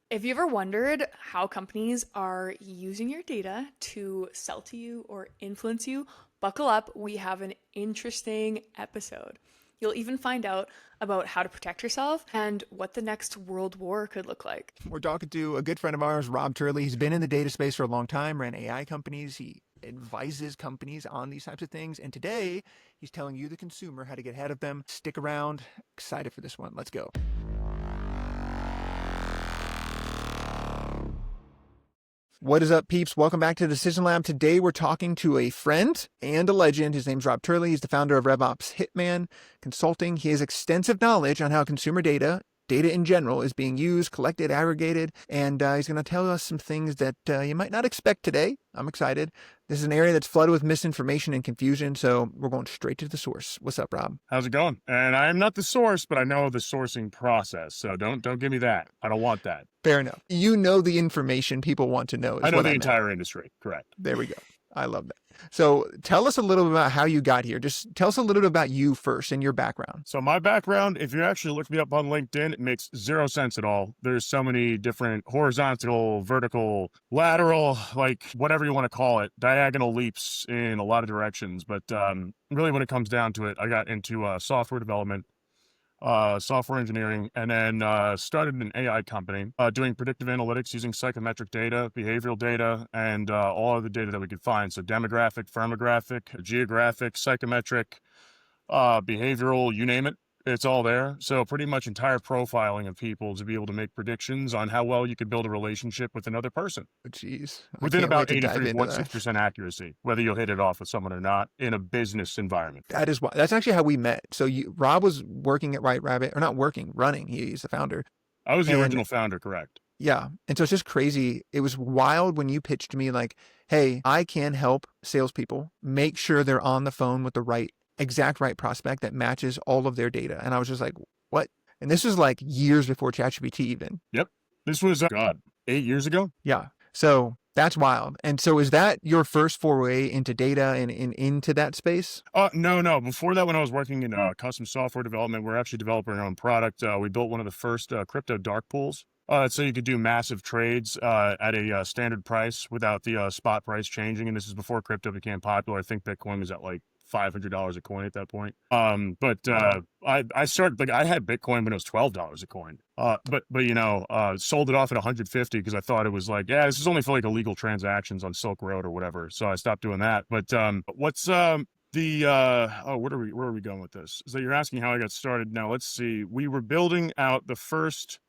If you ever wondered how companies are using your data to sell to you or influence you, buckle up. We have an interesting episode. You'll even find out about how to protect yourself and what the next world war could look like. We're talking to a good friend of ours, Rob Turley. He's been in the data space for a long time, ran AI companies. He advises companies on these types of things. And today, he's telling you, the consumer, how to get ahead of them. Stick around. Excited for this one. Let's go. What is up, peeps? Welcome back to Decision Lab. Today, we're talking to a friend and a legend. His name's Rob Turley. He's the founder of RevOps Hitman Consulting. He has extensive knowledge on how consumer data in general is being used, collected, aggregated, and he's going to tell us some things that you might not expect today. I'm excited. This is an area that's flooded with misinformation and confusion, so we're going straight to the source. What's up, Rob? How's it going? And I am not the source, but I know the sourcing process, so don't give me that. I don't want that. Fair enough. You know the information people want to know. I know the entire industry. Correct. There we go. I love that. So tell us a little bit about how you got here. Just tell us a little bit about you first and your background. So my background, if you actually look me up on LinkedIn, it makes zero sense at all. There's so many different horizontal, vertical, lateral, like whatever you want to call it, diagonal leaps in a lot of directions. But really when it comes down to it, I got into software development, software engineering, and then started an AI company doing predictive analytics using psychometric data, behavioral data, and all of the data that we could find. So demographic, firmographic, geographic, psychometric, behavioral, you name it. It's all there. So pretty much entire profiling of people to be able to make predictions on how well you could build a relationship with another person. Jeez. Within about 83.6% accuracy, whether you'll hit it off with someone or not in a business environment. That's actually how we met. So Rob was working at White Rabbit, or not working, running. He's the founder. I was the original founder, correct. Yeah. And so it's just crazy. It was wild when you pitched me like, hey, I can help salespeople make sure they're on the phone with the exact right prospect that matches all of their data. And I was just like, what? And this was like years before ChatGPT even. Yep. This was, 8 years ago. Yeah. So that's wild. And so is that your first foray into data and into that space? No. Before that, when I was working in custom software development, we're actually developing our own product. We built one of the first crypto dark pools. So you could do massive trades at a standard price without the spot price changing. And this is before crypto became popular. I think Bitcoin was at like $500 a coin at that point. I started, like, I had Bitcoin when it was $12 a coin. Sold it off at 150 because I thought it was like, yeah, this is only for like illegal transactions on Silk Road or whatever. So I stopped doing that. But where are we going with this? So you're asking how I got started. Now let's see. We were building out the first,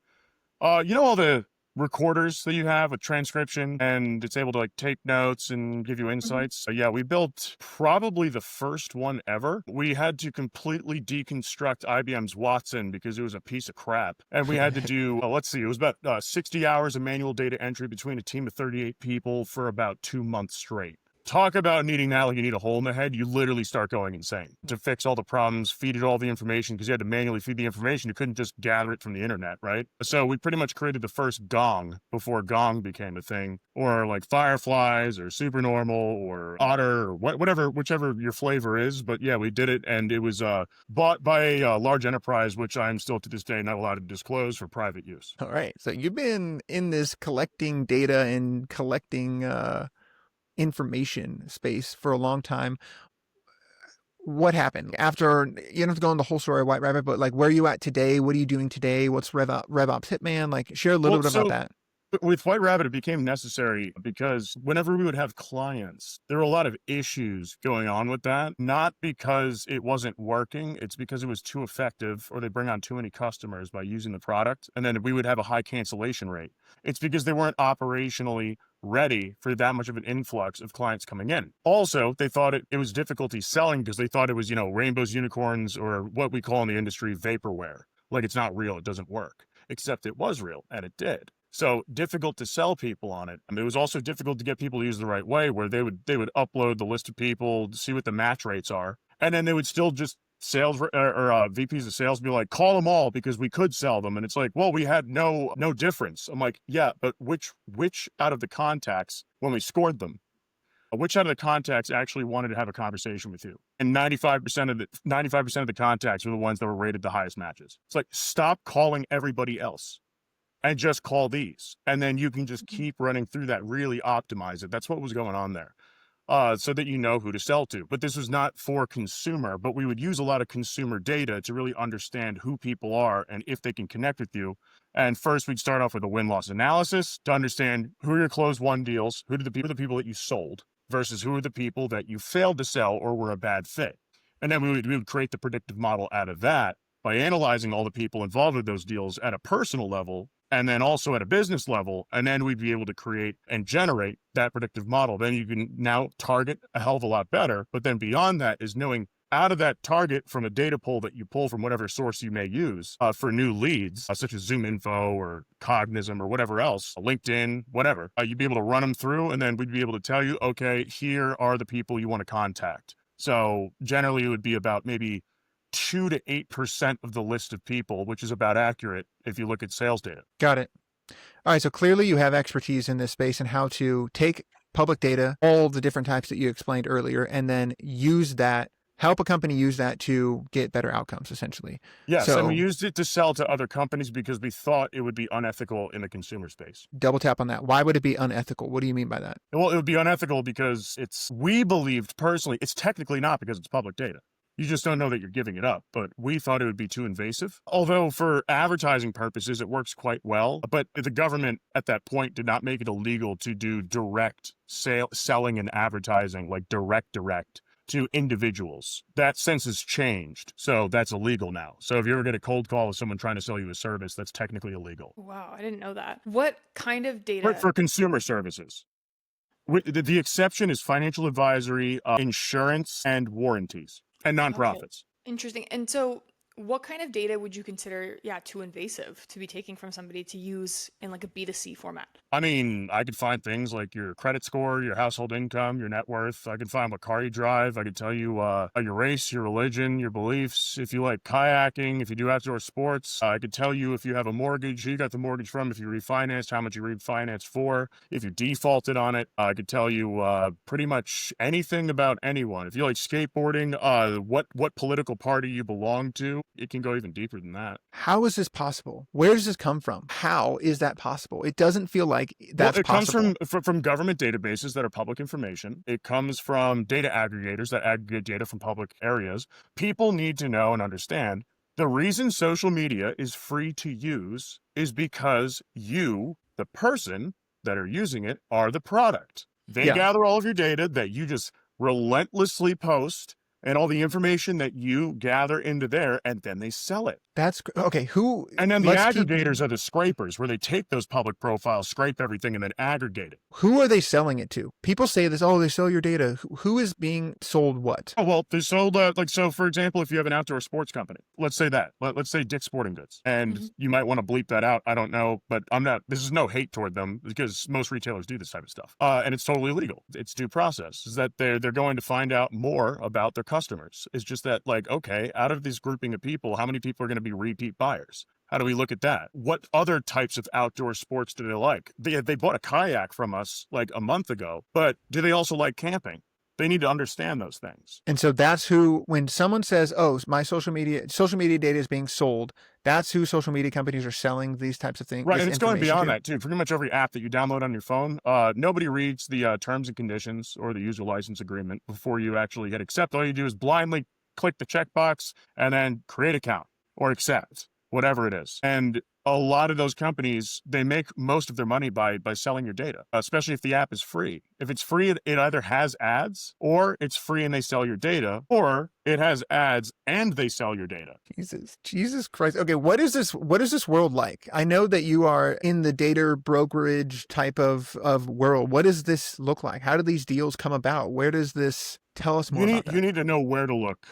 all the recorders that you have, a transcription, and it's able to like take notes and give you insights. So yeah, we built probably the first one ever. We had to completely deconstruct IBM's Watson because it was a piece of crap. And we had to do, it was about 60 hours of manual data entry between a team of 38 people for about 2 months straight. Talk about needing that like you need a hole in the head. You literally start going insane to fix all the problems, feed it all the information, because you had to manually feed the information. You couldn't just gather it from the internet, right? So we pretty much created the first Gong before Gong became a thing, or like Fireflies or Supernormal or Otter or whichever your flavor is. But yeah, we did it, and it was bought by a large enterprise, which I'm still to this day not allowed to disclose for private use. All right. So you've been in this collecting data and collecting information space for a long time. What happened after? You don't have to go on the whole story of White Rabbit, but like, where are you at today? What are you doing today? What's RevOps Hitman? Like, share a little bit about that. With White Rabbit, it became necessary because whenever we would have clients, there were a lot of issues going on with that. Not because it wasn't working, it's because it was too effective, or they bring on too many customers by using the product, and then we would have a high cancellation rate. It's because they weren't operationally ready for that much of an influx of clients coming in. Also, they thought it was difficulty selling because they thought it was, rainbows, unicorns, or what we call in the industry vaporware. Like, it's not real, it doesn't work. Except it was real, and it did. So difficult to sell people on it. It was also difficult to get people to use the right way, where they would upload the list of people to see what the match rates are, and then they would still just sales or VPs of sales be like, call them all because we could sell them. And it's like, well, we had no difference. I'm like, yeah, but which out of the contacts, when we scored them, which out of the contacts actually wanted to have a conversation with you? And 95% of the contacts were the ones that were rated the highest matches. It's like, stop calling everybody else. and just call these. And then you can just keep running through that, really optimize it. That's what was going on there. So that you know who to sell to. But this was not for consumer, but we would use a lot of consumer data to really understand who people are and if they can connect with you. And first, we'd start off with a win-loss analysis to understand who are your closed won deals, who are the people that you sold, versus who are the people that you failed to sell or were a bad fit. And then we would create the predictive model out of that by analyzing all the people involved with those deals at a personal level, and then also at a business level. And then we'd be able to create and generate that predictive model. Then you can now target a hell of a lot better. But then beyond that is knowing out of that target from a data pool that you pull from whatever source you may use for new leads, such as Zoom Info or Cognism or whatever else, LinkedIn, whatever, you'd be able to run them through, and then we'd be able to tell you, okay, here are the people you want to contact. So generally it would be about maybe 2 to 8% of the list of people, which is about accurate if you look at sales data. Got it. All right. So clearly you have expertise in this space and how to take public data, all the different types that you explained earlier, and then use that, help a company use that to get better outcomes, essentially. Yes, and we used it to sell to other companies because we thought it would be unethical in the consumer space. Double tap on that. Why would it be unethical? What do you mean by that? Well, it would be unethical because we believed personally, it's technically not because it's public data. You just don't know that you're giving it up, but we thought it would be too invasive. Although for advertising purposes, it works quite well. But the government at that point did not make it illegal to do direct selling and advertising, like direct to individuals. That sense has changed. So that's illegal now. So if you ever get a cold call with someone trying to sell you a service, that's technically illegal. Wow, I didn't know that. What kind of data? For consumer services. The exception is financial advisory, insurance, and warranties. And nonprofits. Okay. Interesting. And so what kind of data would you consider, too invasive to be taking from somebody to use in like a B2C format? I mean, I could find things like your credit score, your household income, your net worth. I could find what car you drive. I could tell you your race, your religion, your beliefs. If you like kayaking, if you do outdoor sports, I could tell you if you have a mortgage, who you got the mortgage from, if you refinanced, how much you refinanced for, if you defaulted on it. I could tell you pretty much anything about anyone. If you like skateboarding, what political party you belong to. It can go even deeper than that. How is this possible? Where does this come from? How is that possible? It doesn't feel like that's possible. It comes from government databases that are public information. It comes from data aggregators that aggregate data from public areas. People need to know and understand the reason social media is free to use is because you, the person that are using it, are the product. They gather all of your data that you just relentlessly post and all the information that you gather into there, and then they sell it. That's okay. And then the aggregators are the scrapers, where they take those public profiles, scrape everything, and then aggregate it. Who are they selling it to? People say this, they sell your data. Who is being sold what? Oh, well, they're sold, so for example, if you have an outdoor sports company, let's say that, let's say Dick's Sporting Goods, and you might want to bleep that out. I don't know, but this is no hate toward them because most retailers do this type of stuff. And it's totally legal. It's due process, is that they're going to find out more about their customers. It's just that, okay, out of this grouping of people, how many people are going to be repeat buyers? How do we look at that? What other types of outdoor sports do they like? They bought a kayak from us like a month ago, but do they also like camping? They need to understand those things. And so that's when someone says, my social media data is being sold, that's who social media companies are selling these types of things. Right, and it's going beyond that too. Pretty much every app that you download on your phone, nobody reads the terms and conditions or the user license agreement before you actually hit accept. All you do is blindly click the checkbox and then create account or accept, whatever it is. And a lot of those companies, they make most of their money by selling your data, especially if the app is free. If it's free, it either has ads, or it's free and they sell your data, or it has ads and they sell your data. Jesus Christ. Okay, what is this world like? I know that you are in the data brokerage type of world. What does this look like? How do these deals come about? Where does this tell us more about that? You need to know where to look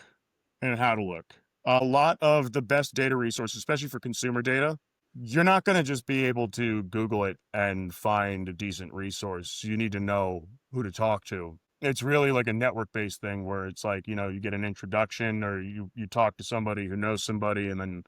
and how to look. A lot of the best data resources, especially for consumer data, you're not going to just be able to Google it and find a decent resource. You need to know who to talk to. It's really like a network-based thing where it's like, you get an introduction or you talk to somebody who knows somebody, and then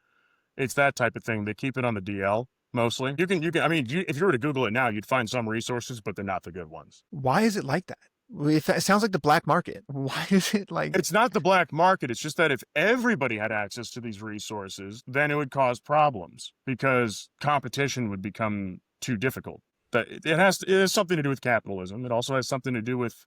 it's that type of thing. They keep it on the DL mostly. You can. I mean, if you were to Google it now, you'd find some resources, but they're not the good ones. Why is it like that? It sounds like the black market. Why is it like? It's not the black market. It's just that if everybody had access to these resources, then it would cause problems because competition would become too difficult. That it has something to do with capitalism. It also has something to do with,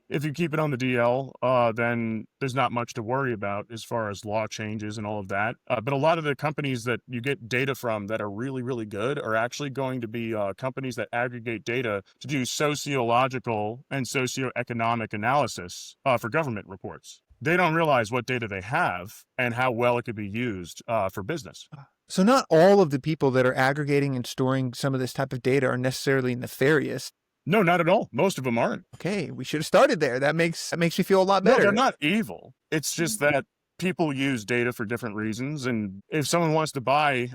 if you keep it on the DL, then there's not much to worry about as far as law changes and all of that. But a lot of the companies that you get data from that are really, really good are actually going to be companies that aggregate data to do sociological and socioeconomic analysis for government reports. They don't realize what data they have and how well it could be used for business. So not all of the people that are aggregating and storing some of this type of data are necessarily nefarious. No, not at all. Most of them aren't. Okay, we should have started there. That makes me feel a lot better. No, they're not evil. It's just that people use data for different reasons. And if someone wants to buy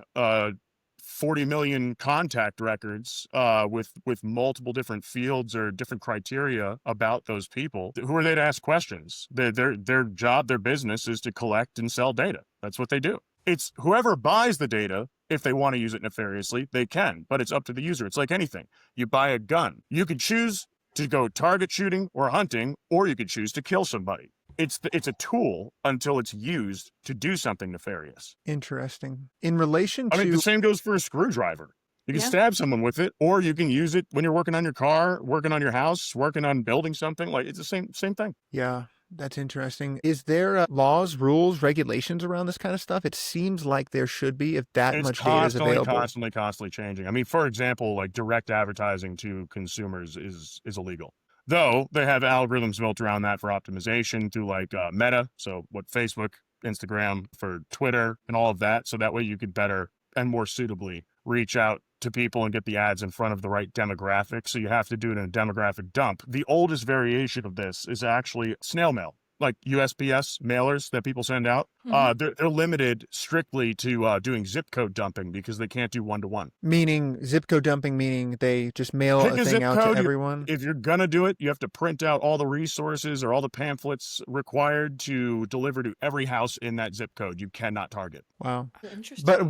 40 million contact records with multiple different fields or different criteria about those people, who are they to ask questions? Their job, their business is to collect and sell data. That's what they do. It's whoever buys the data. If they want to use it nefariously, they can, but it's up to the user. It's like anything. You buy a gun. You could choose to go target shooting or hunting, or you could choose to kill somebody. It's a tool until it's used to do something nefarious. Interesting. In relation to... I mean, the same goes for a screwdriver. You can stab someone with it, or you can use it when you're working on your car, working on your house, working on building something. Like, it's the same thing. Yeah. That's interesting. Is there laws, rules, regulations around this kind of stuff? It seems like there should be if that much data is available. It's constantly changing. I mean, for example, like direct advertising to consumers is illegal. Though they have algorithms built around that for optimization through like Meta. So what Facebook, Instagram, for Twitter and all of that. So that way you could better and more suitably reach out to people and get the ads in front of the right demographic. So you have to do it in a demographic dump. The oldest variation of this is actually snail mail, like USPS mailers that people send out. They're limited strictly to doing zip code dumping because they can't do one-to-one. Meaning zip code dumping, meaning they just mail a thing out to everyone? If you're going to do it, you have to print out all the resources or all the pamphlets required to deliver to every house in that zip code. You cannot target. Wow. Interesting. But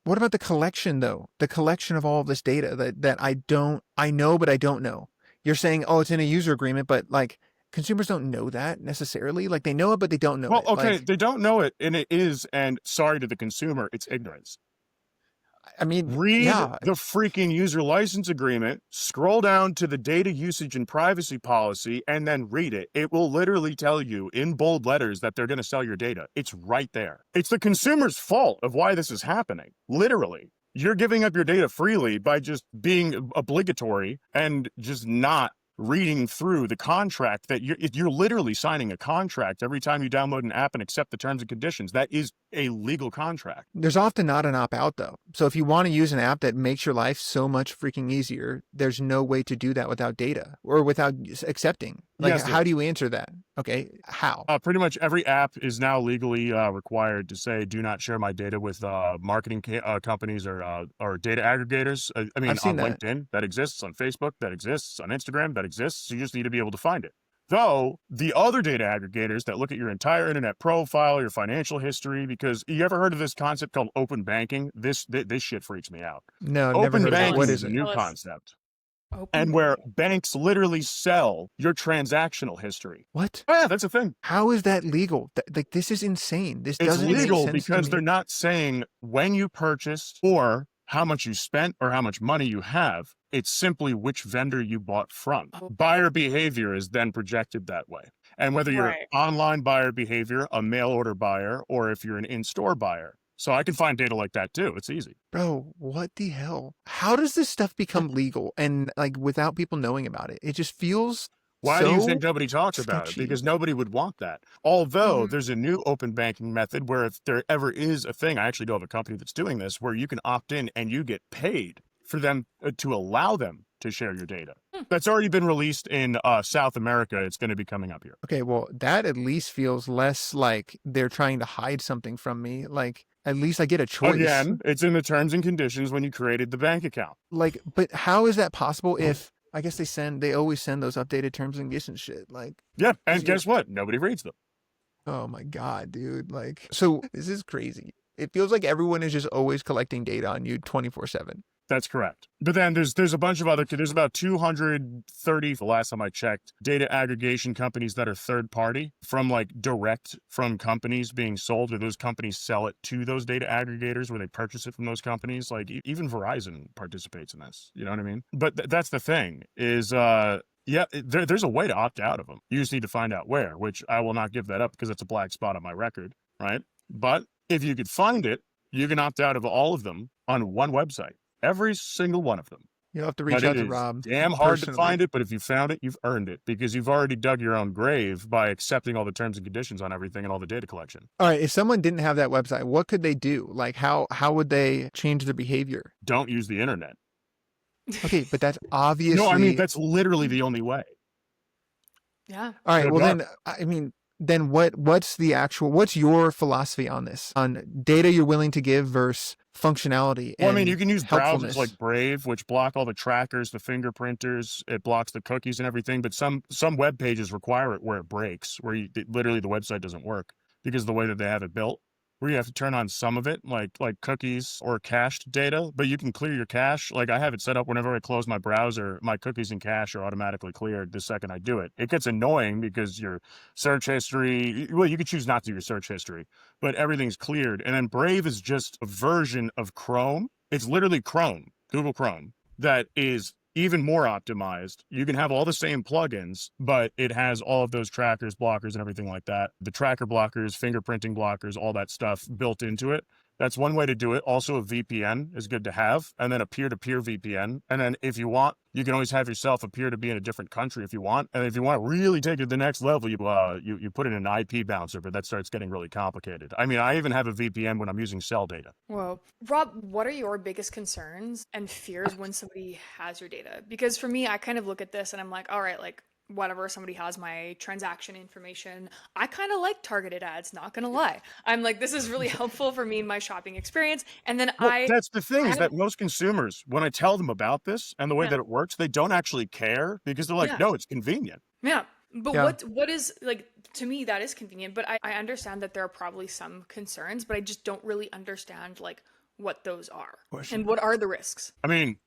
what about the collection, though? The collection of all of this data that I know, but I don't know. You're saying, oh, it's in a user agreement, but like consumers don't know that necessarily. Like they know it, but they don't know it. Well, okay, like, they don't know it, and it is, and sorry to the consumer, it's ignorance. I mean, read the freaking user license agreement, scroll down to the data usage and privacy policy, and then read it. It will literally tell you in bold letters that they're going to sell your data. It's right there. It's the consumer's fault of why this is happening. Literally. You're giving up your data freely by just being obligatory and just not reading through the contract that you're literally signing a contract every time you download an app and accept the terms and conditions. That is a legal contract. There's often not an opt-out though. So if you want to use an app that makes your life so much freaking easier, there's no way to do that without data or without accepting. Like, yes, how do you answer that? Okay, how? Pretty much every app is now legally required to say, do not share my data with marketing companies or data aggregators. I mean, on LinkedIn, that exists. On Facebook, that exists. On Instagram, that exists. You just need to be able to find it. Though the other data aggregators that look at your entire internet profile, your financial history, because you ever heard of this concept called open banking? This shit freaks me out. No, open never heard of banking it. What is it? New concept. And where banks literally sell your transactional history. What? Oh, yeah, that's a thing. How is that legal? Like, this is insane. This doesn't make sense. It's legal because they're not saying when you purchased or how much you spent or how much money you have. It's simply which vendor you bought from. Buyer behavior is then projected that way. And whether you're online buyer behavior, a mail order buyer, or if you're an in-store buyer. So I can find data like that too. It's easy. Bro, what the hell? How does this stuff become legal and like without people knowing about it? It just feels Why do you think nobody talks about it? Because nobody would want that. Although there's a new open banking method where if there ever is a thing, I actually know of a company that's doing this, where you can opt in and you get paid for them to allow them to share your data. That's already been released in South America. It's going to be coming up here. Okay, well, that at least feels less like they're trying to hide something from me. Like, at least I get a choice. Again, it's in the terms and conditions when you created the bank account. Like, but how is that possible if, I guess they always send those updated terms and conditions shit. Like, yeah, and guess what? Nobody reads them. Oh my God, dude. Like, so this is crazy. It feels like everyone is just always collecting data on you 24/7. That's correct. But then there's a bunch of other, there's about 230, the last time I checked, data aggregation companies that are third party from like direct from companies being sold, or those companies sell it to those data aggregators where they purchase it from those companies. Like even Verizon participates in this, you know what I mean? But that's the thing is, yeah, there's a way to opt out of them. You just need to find out where, which I will not give that up because it's a black spot on my record, right? But if you could find it, you can opt out of all of them on one website. Every single one of them. You'll have to But reach it out to is Rob damn hard to personally. find it, but if you found it, you've earned it because you've already dug your own grave by accepting all the terms and conditions on everything and all the data collection. All right, if someone didn't have that website, what could they do? Like how would they change their behavior? Don't use the internet. Okay, but that's obviously No, I mean, that's literally the only way. Yeah. all right. Good Well, luck. then, I mean, then what's your philosophy on this? On data you're willing to give versus functionality? Well, I mean, and you can use helpfulness? browsers like Brave, which block all the trackers, the fingerprinters. It blocks the cookies and everything. But some web pages require it where it breaks, where literally the website doesn't work because of the way that they have it built. Where you have to turn on some of it, like cookies or cached data, but you can clear your cache. Like I have it set up whenever I close my browser, my cookies and cache are automatically cleared the second I do it. It gets annoying because your search history, well, you could choose not to do your search history, but everything's cleared. And then Brave is just a version of Chrome. It's literally Chrome, Google Chrome, that is even more optimized. You can have all the same plugins, but it has all of those trackers, blockers, and everything like that. The tracker blockers, fingerprinting blockers, all that stuff built into it. That's one way to do it. Also, a VPN is good to have, and then a peer-to-peer VPN. And then if you want, you can always have yourself appear to be in a different country if you want. And if you want to really take it to the next level, you put in an IP bouncer, but that starts getting really complicated. I mean, I even have a VPN when I'm using cell data. Whoa. Rob, what are your biggest concerns and fears when somebody has your data? Because for me, I kind of look at this and I'm like, all right, like whatever, somebody has my transaction information. I kind of like targeted ads, not gonna lie. I'm like, this is really helpful for me in my shopping experience. And then Well, that's the thing I is that most consumers, when I tell them about this and the way yeah, that it works, they don't actually care because they're like, yeah, no, it's convenient. yeah. But Yeah. what is like to me that is convenient, but I understand that there are probably some concerns, but I just don't really understand like what those are and what are the risks. I mean,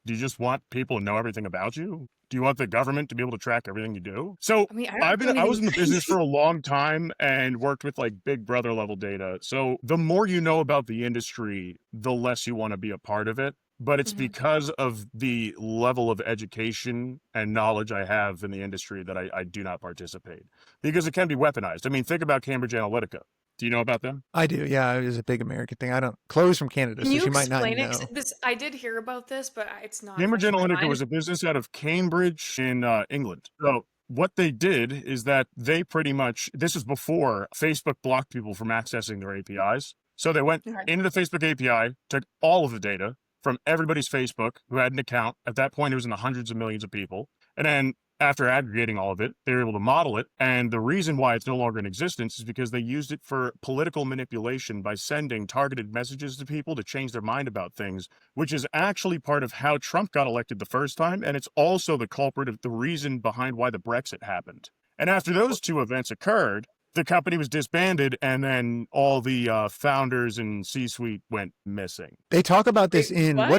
do you just want people to know everything about you? Do you want the government to be able to track everything you do? So I mean, I don't do I was anything in the business crazy. for a long time and worked with like big brother level data. So the more you know about the industry, the less you want to be a part of it. But it's Mhm. because of the level of education and knowledge I have in the industry that I do not participate because it can be weaponized. I mean, think about Cambridge Analytica. Do you know about them? I do. Yeah, it is a big American thing. I don't. Chloe's from Canada, Can so you she might not explain it? 'Cause know. this I did hear about this, but it's not Cambridge fresh in my Analytica mind. was a business out of Cambridge in England. So what they did is that they pretty much, this is before Facebook blocked people from accessing their APIs. So they went Okay. into the Facebook API, took all of the data from everybody's Facebook who had an account. At that point, it was in the hundreds of millions of people. And then after aggregating all of it, they were able to model it. And the reason why it's no longer in existence is because they used it for political manipulation by sending targeted messages to people to change their mind about things, which is actually part of how Trump got elected the first time. And it's also the culprit of the reason behind why the Brexit happened. And after those two events occurred, the company was disbanded, and then all the founders and C-suite went missing. They talk about Wait, this in what?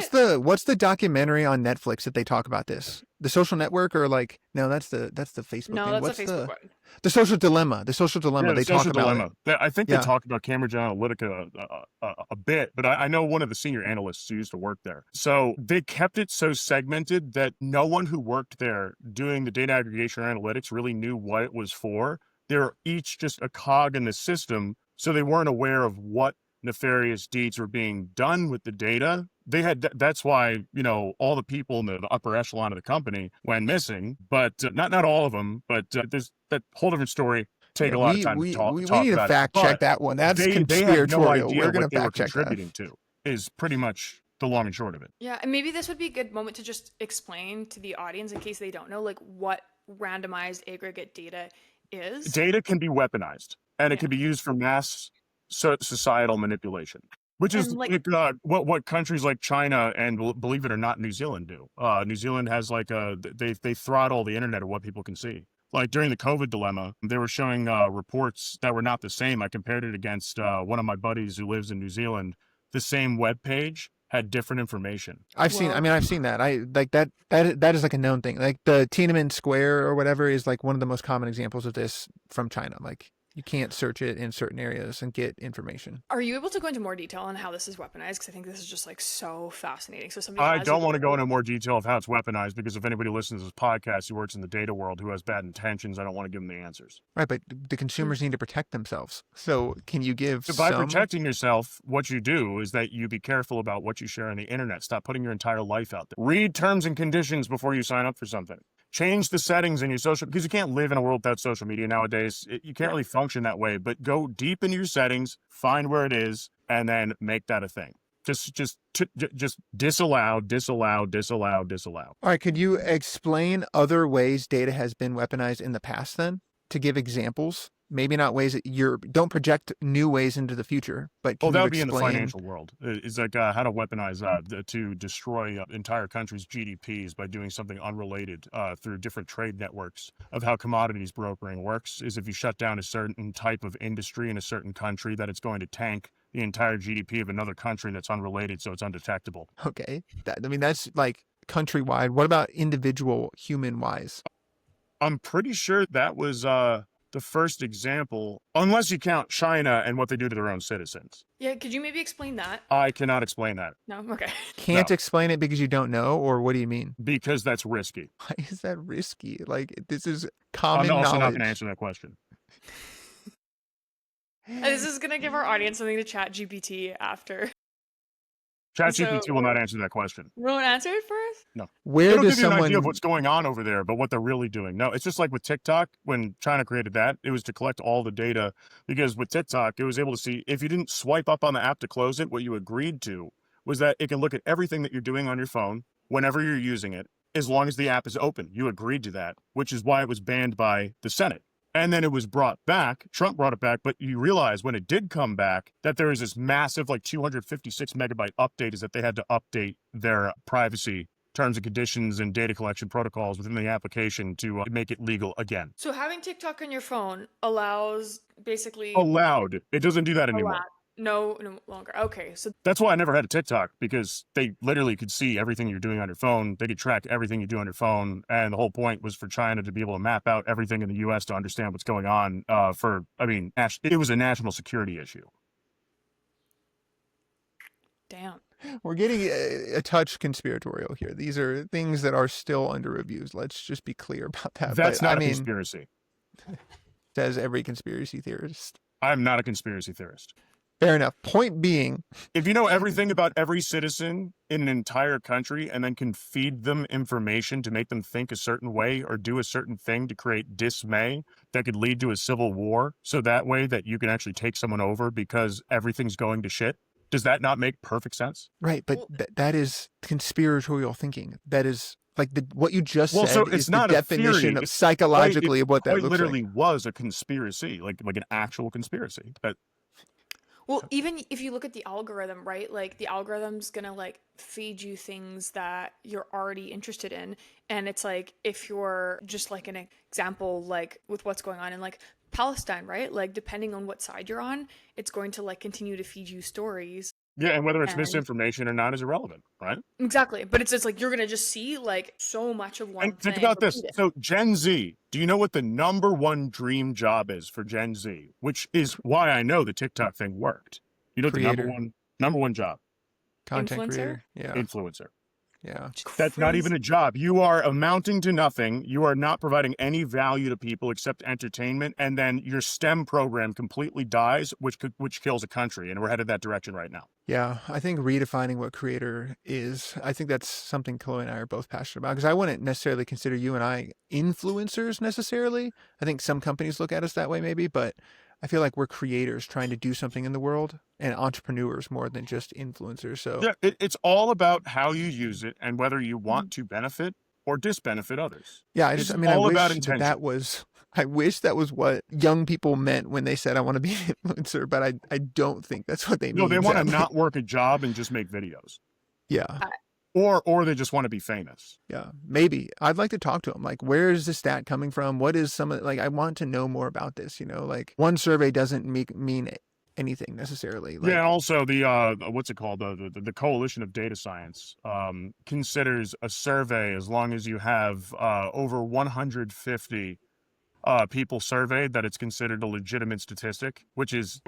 what's the documentary on Netflix that they talk about this? The Social Network, or like no, that's the Facebook No, thing. that's a What's Facebook one. the Social Dilemma? The Social Dilemma. Yeah, the They talk social about it. dilemma. I think they Yeah. talked about Cambridge Analytica a bit, but I know one of the senior analysts who used to work there. So they kept it so segmented that no one who worked there doing the data aggregation or analytics really knew what it was for. They're each just a cog in the system, so they weren't aware of what nefarious deeds were being done with the data. They had that's why all the people in the upper echelon of the company went missing, but not all of them. But there's that whole different story. Take Yeah, a lot of we time to we talk we, we talk need to about it, fact check but that one. That's they had no conspiratorial. idea We're gonna what they were fact check that. contributing to. Is pretty much the long and short of it. Yeah, and maybe this would be a good moment to just explain to the audience in case they don't know like what randomized aggregate data is. Data can be weaponized, and it Yeah. can be used for mass societal manipulation, which is And like like, what countries like China and believe it or not, New Zealand do. New Zealand has like they throttle the internet of what people can see. Like during the COVID dilemma, they were showing reports that were not the same. I compared it against one of my buddies who lives in New Zealand. The same web page had different information. I've seen that. I like that is like a known thing. Like the Tiananmen Square or whatever is like one of the most common examples of this from China. Like you can't search it in certain areas and get information. Are you able to go into more detail on how this is weaponized? Because I think this is just like so fascinating. So somebody I has don't your want to data. go into more detail of how it's weaponized, because if anybody listens to this podcast who works in the data world who has bad intentions, I don't want to give them the answers. Right, but the consumers need to protect themselves. So can you give So by some? protecting yourself, what you do is that you be careful about what you share on the internet. Stop putting your entire life out there. Read terms and conditions before you sign up for something. Change the settings in your social, because you can't live in a world without social media nowadays. You can't really function that way, but go deep into your settings, find where it is, and then make that a thing. Just disallow. All right, could you explain other ways data has been weaponized in the past then? To give examples? Maybe not ways that don't project new ways into the future, but Well, can that you would be in the explain? financial world. It's like how to weaponize to destroy entire countries' GDPs by doing something unrelated through different trade networks of how commodities brokering works. Is if you shut down a certain type of industry in a certain country, that it's going to tank the entire GDP of another country that's unrelated, so it's undetectable. Okay, that's like countrywide. What about individual human wise? I'm pretty sure that was the first example, unless you count China and what they do to their own citizens. Yeah, could you maybe explain that? I cannot explain that. No? Okay. Can't No. explain it because you don't know, or what do you mean? Because that's risky. Why is that risky? Like this is I'm common also not knowledge. going to answer that question. And this is going to give our audience something to chat GPT after. ChatGPT will not answer that question. You won't answer it for us? No. Where It'll does give you an idea someone? of what's going on over there, but what they're really doing. No, it's just like with TikTok. When China created that, it was to collect all the data, because with TikTok, it was able to see if you didn't swipe up on the app to close it, what you agreed to was that it can look at everything that you're doing on your phone whenever you're using it, as long as the app is open. You agreed to that, which is why it was banned by the Senate. And then it was brought back. Trump brought it back, but you realize when it did come back that there was this massive, like 256 megabyte update, is that they had to update their privacy terms and conditions and data collection protocols within the application to make it legal again. So having TikTok on your phone allows basically Allowed. It doesn't do that anymore. no longer. Okay, so That's why I never had a TikTok, because they literally could see everything you're doing on your phone. They could track everything you do on your phone. And the whole point was for China to be able to map out everything in the US to understand what's going on it was a national security issue. damn. We're getting a touch conspiratorial here. These are things that are still under reviews. Let's just be clear about that. That's But, not a conspiracy. says every conspiracy theorist. I'm not a conspiracy theorist. Fair enough. Point being, If you know everything about every citizen in an entire country and then can feed them information to make them think a certain way or do a certain thing to create dismay that could lead to a civil war, so that way that you can actually take someone over because everything's going to shit, does that not make perfect sense? right? But Well- that is conspiratorial thinking. That is like what you just Well, said so is it's the not a definition theory. of It's psychologically of what that Quite looks literally like. was a conspiracy, like an actual conspiracy. But Well, even if you look at the algorithm, right? Like the algorithm's gonna like feed you things that you're already interested in. And it's like if you're just like an example, like with what's going on in like Palestine, right? Like depending on what side you're on, it's going to like continue to feed you stories. yeah, and whether it's And- misinformation or not is irrelevant, right? Exactly. But it's just like you're gonna just see like so much of one And think thing about this. repeated. So Gen Z, do you know what the number one dream job is for Gen Z? Which is why I know the TikTok thing worked. You know what Creator. the number one job? Content Influencer? creator. Yeah. Influencer. Yeah. That's not even Crazy. a job. You are amounting to nothing. You are not providing any value to people except entertainment. And then your STEM program completely dies, which kills a country. And we're headed that direction right now. Yeah, I think redefining what creator is, I think that's something Chloe and I are both passionate about, because I wouldn't necessarily consider you and I influencers necessarily. I think some companies look at us that way maybe, but I feel like we're creators trying to do something in the world, and entrepreneurs more than just influencers. So Yeah, it's all about how you use it and whether you want to benefit or disbenefit others. yeah, It's I all wish about that intention. I wish that was what young people meant when they said I want to be an influencer, but I don't think that's what they mean. No, they want to sadly. not work a job and just make videos. Yeah. Or they just want to be famous. Yeah, maybe. I'd like to talk to them. Like, where is this stat coming from? What is some of, like, I want to know more about this, like one survey doesn't mean anything necessarily. Yeah, Like, and also the what's it called? The Coalition of Data Science considers a survey, as long as you have over 150 people surveyed, that it's considered a legitimate statistic, which is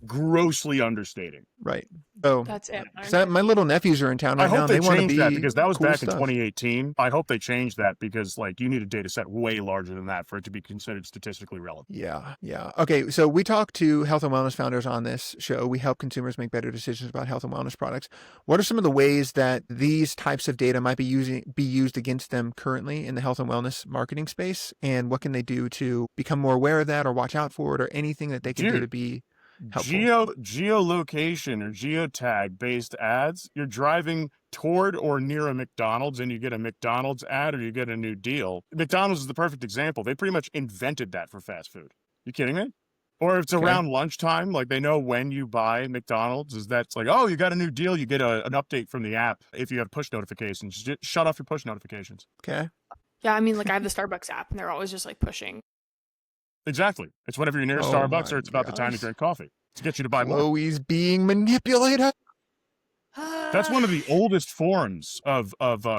grossly understating. right. So, That's it. because my little nephews are in town I right hope now, and they they want to change that, be because that was cool back in stuff. 2018. I hope they change that, because like you need a data set way larger than that for it to be considered statistically relevant. Yeah, yeah. Okay, so we talk to health and wellness founders on this show. We help consumers make better decisions about health and wellness products. What are some of the ways that these types of data might be used against them currently in the health and wellness marketing space? And what can they do to become more aware of that, or watch out for it, or anything that they can do to Dude, be helpful? geolocation or geotag based ads. You're driving toward or near a McDonald's and you get a McDonald's ad, or you get a new deal. McDonald's is the perfect example. They pretty much invented that for fast food. You kidding me? Or if it's Okay. around lunchtime, like they know when you buy McDonald's, is that's like, oh, you got a new deal. You get an update from the app if you have push notifications. Just shut off your push notifications. Okay. Yeah, I mean, like I have the Starbucks app, and they're always just like pushing. Exactly. It's whenever you're near Oh Starbucks, or my it's about the time to gosh. drink coffee to get you to buy more. Chloe's being manipulated. That's one of the oldest forms of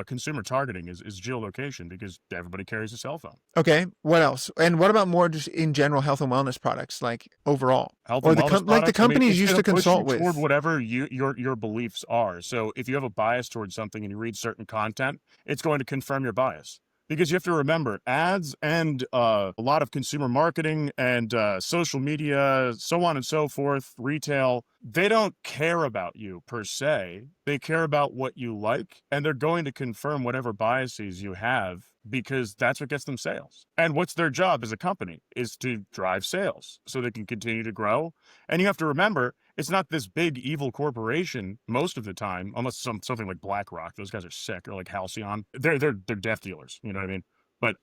consumer targeting is geolocation, because everybody carries a cell phone. Okay, what else? And what about more just in general health and wellness products, like overall? Health Or and the wellness like the products, I mean, companies it's used gonna to push you consult with. toward whatever your beliefs are. So if you have a bias towards something and you read certain content, it's going to confirm your bias. Because you have to remember, ads and a lot of consumer marketing and social media, so on and so forth, retail, they don't care about you per se. They care about what you like, and they're going to confirm whatever biases you have, because that's what gets them sales. And what's their job as a company is to drive sales so they can continue to grow. And you have to remember, it's not this big evil corporation most of the time, unless something like BlackRock. Those guys are sick, or like Halcyon. They're death dealers. You know what I mean? But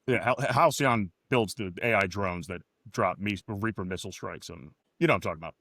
yeah, Halcyon builds the AI drones that drop Reaper missile strikes, and you know what I'm talking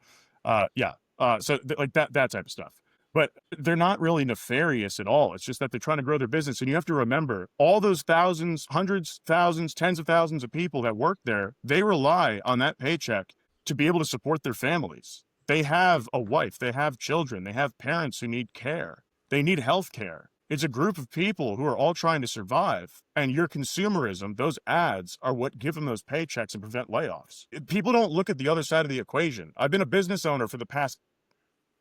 about. Yeah. So like that type of stuff. But they're not really nefarious at all. It's just that they're trying to grow their business. And you have to remember, all those thousands, hundreds, thousands, tens of thousands of people that work there, they rely on that paycheck to be able to support their families. They have a wife, they have children, they have parents who need care. They need health care. It's a group of people who are all trying to survive. And your consumerism, those ads, are what give them those paychecks and prevent layoffs. People don't look at the other side of the equation. I've been a business owner for the past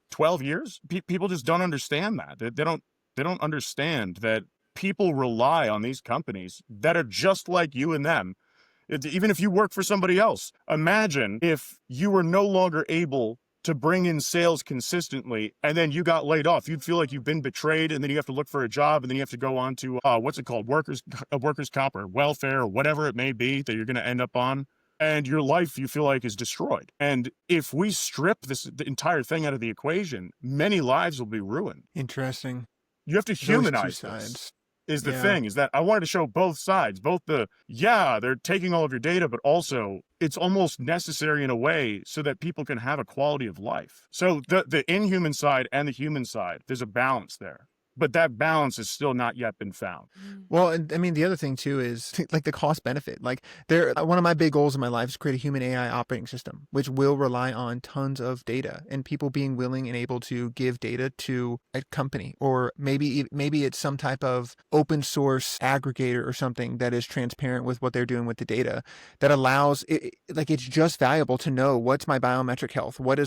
12 years. People just don't understand that. They don't understand that people rely on these companies that are just like you and them. Even if you work for somebody else, imagine if you were no longer able to bring in sales consistently, and then you got laid off. You'd feel like you've been betrayed, and then you have to look for a job, and then you have to go on to what's it called, workers comp or welfare or whatever it may be that you're going to end up on. And your life, you feel like, is destroyed. And if we strip the entire thing out of the equation, many lives will be ruined. Interesting. You have to Those two humanize sides. this. Is the Yeah. thing, is that I wanted to show both sides, both they're taking all of your data, but also it's almost necessary in a way so that people can have a quality of life. So the inhuman side and the human side, there's a balance there. But that balance has still not yet been found. Well, and I mean, the other thing too is like the cost benefit. Like one of my big goals in my life is create a human AI operating system, which will rely on tons of data and people being willing and able to give data to a company, or maybe it's some type of open source aggregator or something that is transparent with what they're doing with the data, that allows it, like, it's just valuable to know what's my biometric health, what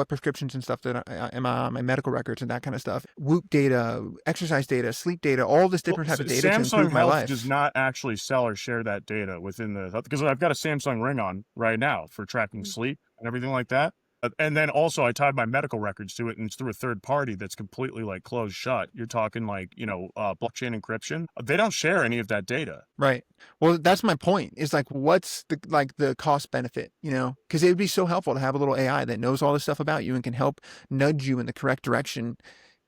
prescriptions and stuff that am I on, my medical records and that kind of stuff, Whoop data, exercise data, sleep data, all this different type of data to Samsung improve my Health life. does not actually sell or share that data within because I've got a Samsung Ring on right now for tracking sleep and everything like that. And then also I tied my medical records to it, and it's through a third party that's completely like closed shut. You're talking like, blockchain encryption. They don't share any of that data. Right. Well, that's my point, is like, what's the cost benefit, because it would be so helpful to have a little AI that knows all this stuff about you and can help nudge you in the correct direction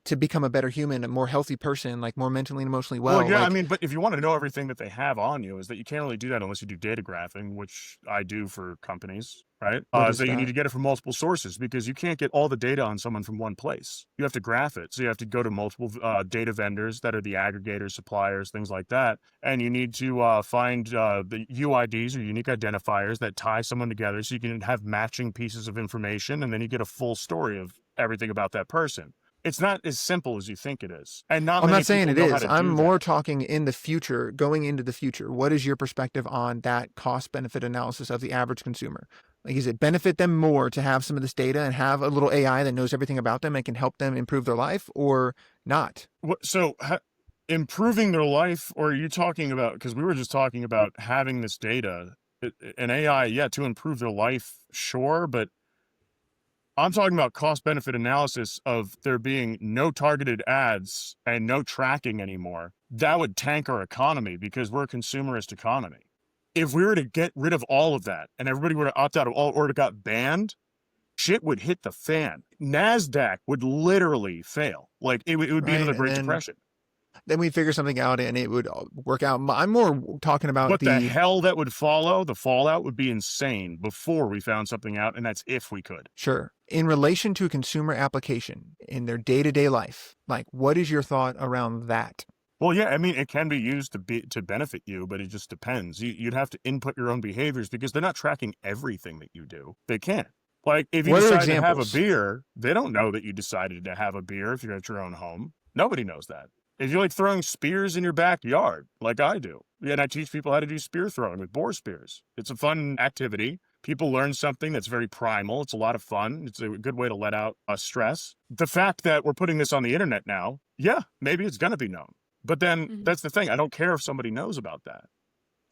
to become a better human, a more healthy person, like more mentally and emotionally Well, well. yeah, I Like, mean, but if you want to know everything that they have on you, is that you can't really do that unless you do data graphing, which I do for companies, right? what is So you need that? to get it from multiple sources because you can't get all the data on someone from one place. You have to graph it. So you have to go to multiple data vendors that are the aggregators, suppliers, things like that. And you need to find the UIDs or unique identifiers that tie someone together so you can have matching pieces of information. And then you get a full story of everything about that person. It's not as simple as you think it is. And not I'm many not saying people it know how is. to I'm do more that. talking in the future, going into the future. What is your perspective on that cost benefit analysis of the average consumer? Like, is it benefit them more to have some of this data and have a little AI that knows everything about them and can help them improve their life, or not? So improving their life, or are you talking about, because we were just talking about having this data, an AI, yeah, to improve their life, sure, but I'm talking about cost benefit analysis of there being no targeted ads and no tracking anymore. That would tank our economy because we're a consumerist economy. If we were to get rid of all of that and everybody were to opt out of all, or it got banned, shit would hit the fan. NASDAQ would literally fail. Like it would be Right. another And Great then Depression. we figure something out and it would work out. I'm more talking about But the the, hell that would follow, the fallout would be insane before we found something out, and that's if we could. sure, in relation to a consumer application in their day-to-day life. Like, what is your thought around that? Well, yeah, I mean, it can be used to benefit you, but it just depends. You'd have to input your own behaviors because they're not tracking everything that you do. They can't. Like, if you What are decide to have a examples? beer, they don't know that you decided to have a beer if you're at your own home. Nobody knows that. If you like throwing spears in your backyard, like I do, and I teach people how to do spear throwing with boar spears. It's a fun activity. People learn something that's very primal. It's a lot of fun. It's a good way to let out stress. The fact that we're putting this on the internet now, yeah, maybe it's going to be known. But then Mhm. that's the thing. I don't care if somebody knows about that.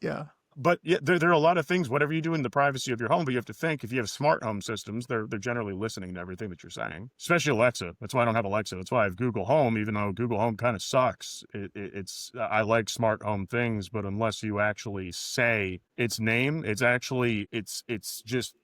Yeah. But yeah, there are a lot of things, whatever you do in the privacy of your home, but you have to think if you have smart home systems, they're generally listening to everything that you're saying, especially Alexa. That's why I don't have Alexa. That's why I have Google Home, even though Google Home kind of sucks. I like smart home things, but unless you actually say its name, it's just,